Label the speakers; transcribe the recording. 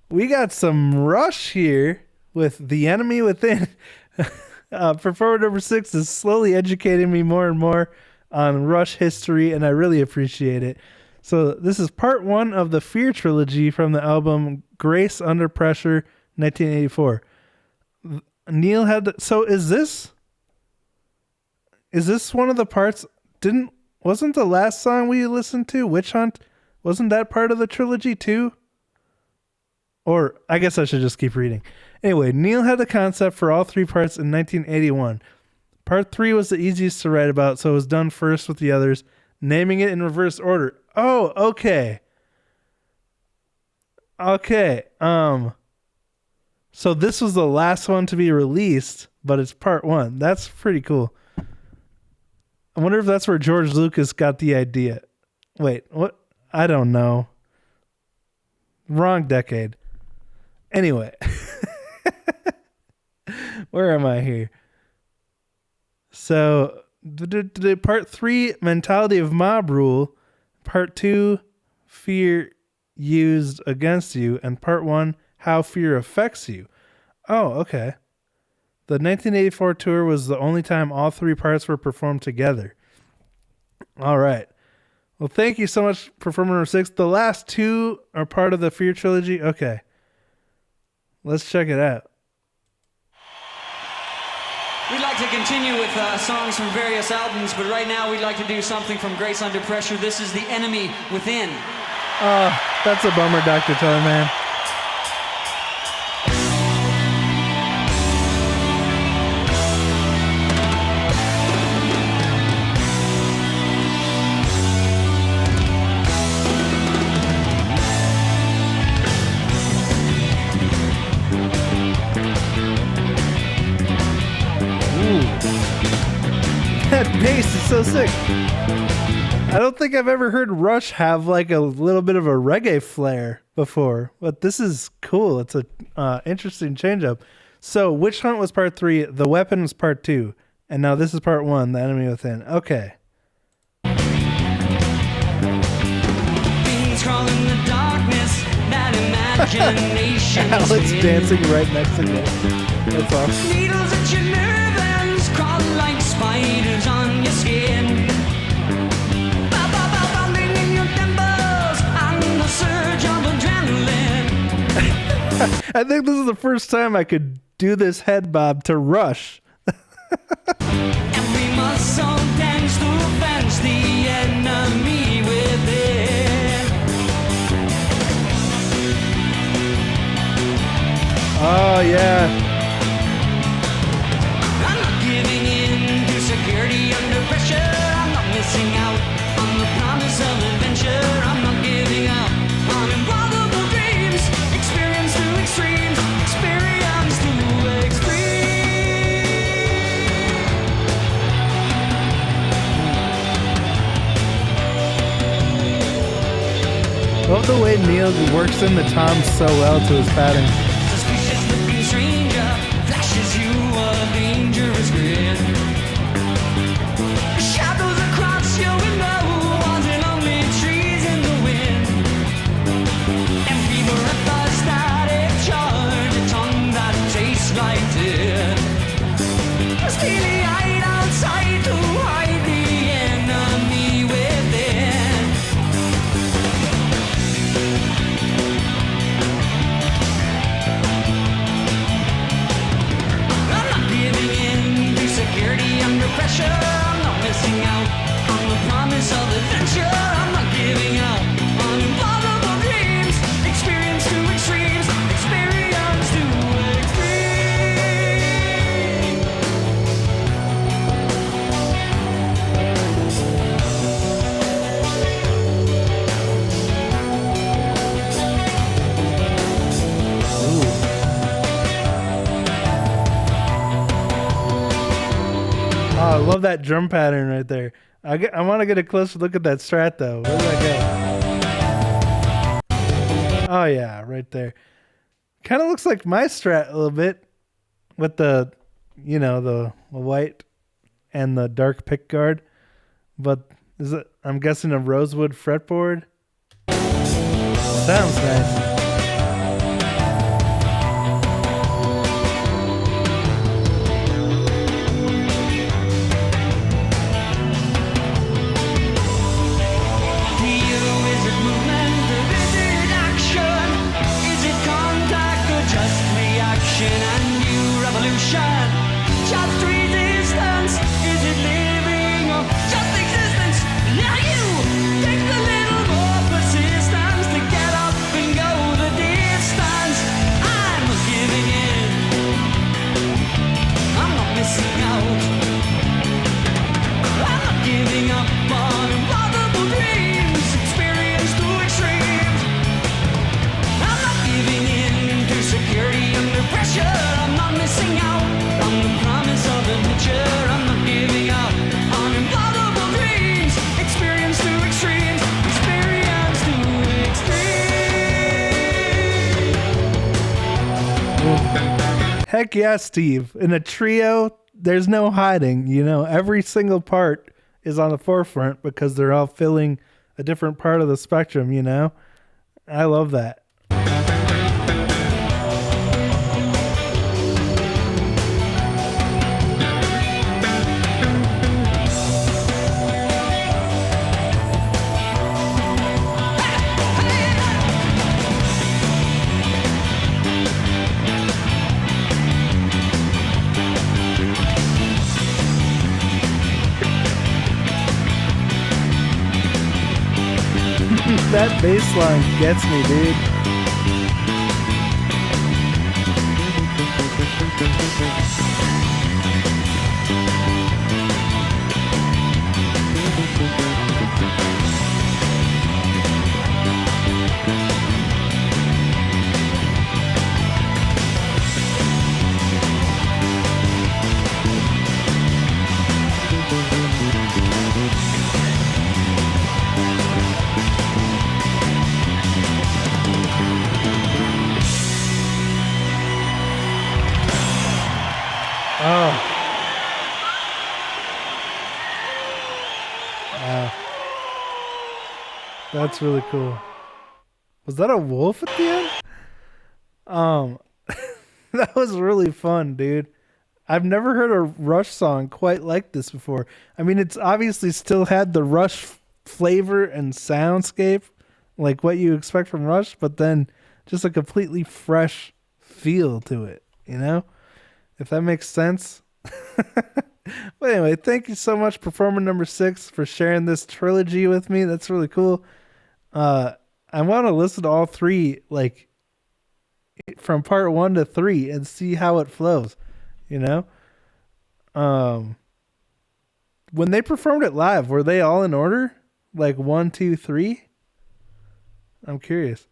Speaker 1: we got some Rush here with The Enemy Within. Performer number 6 is slowly educating me more and more on Rush history, and I really appreciate it. So this is part 1 of the Fear trilogy from the album Grace Under Pressure, 1984. Neil had so is this one of the parts? Wasn't the last song we listened to, Witch Hunt, wasn't that part of the trilogy too? Or I guess I should just keep reading. Anyway, Neil had the concept for all 3 parts in 1981. Part 3 was the easiest to write about, so it was done first with the others, naming it in reverse order. Oh, okay. Okay. So this was the last one to be released, but it's part 1. That's pretty cool. I wonder if that's where George Lucas got the idea. Wait, what? I don't know. Wrong decade. Anyway. Where am I here? So, part 3, Mentality of Mob Rule. Part 2, Fear Used Against You. And part 1, How Fear Affects You. Oh, okay. The 1984 tour was the only time all 3 parts were performed together. All right. Well, thank you so much, Performer number 6. The last 2 are part of the Fear trilogy. Okay. Let's check it out.
Speaker 2: We'd like to continue with songs from various albums, but right now we'd like to do something from Grace Under Pressure. This is The Enemy Within.
Speaker 1: Oh, that's a bummer, Dr. Tellerman. That bass is so sick. I don't think I've ever heard Rush have like a little bit of a reggae flair before, but this is cool. It's a interesting change up. So Witch Hunt was part 3, The Weapon was part 2, and now this is part 1, The Enemy Within. Okay.
Speaker 2: Things crawl in the darkness, that imagination.
Speaker 1: Alex dancing right next to me. That's awesome.
Speaker 2: Needles at your nerve ends, crawl like spiders on your skin. Pounding in your temples, and the surge of adrenaline.
Speaker 1: I think this is the first time I could do this head bob to Rush.
Speaker 2: And we must all dance to avenge the enemy within.
Speaker 1: Oh, yeah.
Speaker 2: I'm not giving in to security under pressure. I'm not missing out on the promise of adventure. I'm not giving up on improbable dreams. Experience to extremes. Experience to extreme.
Speaker 1: Love the way Neil works in the toms so well to his pattern.
Speaker 2: Suspicious looking stranger flashes you a dangerous grin. Shadows across your window, wanting only trees in the wind. And fever at the static charge, a tongue that tastes like death. Steely eyed outside to hide the enemy within. I'm not giving in to security under pressure. I'm not missing out on the promise of adventure. I'm not giving up on impossible dreams. Experience to extremes. Experience to extreme.
Speaker 1: Oh, I love that drum pattern right there. I want to get a closer look at that strat though. Where did that go? Oh yeah, right there. Kind of looks like my strat a little bit with the, the white and the dark pick guard. But is it? I'm guessing a rosewood fretboard. Sounds nice. Heck yeah, Steve. In a trio, there's no hiding. You know, every single part is on the forefront because they're all filling a different part of the spectrum, you know? I love that. That bass line gets me, dude. Oh. Wow. That's really cool. Was that a wolf at the end? Um, that was really fun, dude. I've never heard a Rush song quite like this before. I mean, it's obviously still had the Rush flavor and soundscape, like what you expect from Rush, but then just a completely fresh feel to it, you know? If that makes sense. But anyway, thank you so much, Performer number 6, for sharing this trilogy with me. That's really cool. I want to listen to all three, like from part 1 to 3, and see how it flows. You know, when they performed it live, were they all in order, like 1, 2, 3? I'm curious.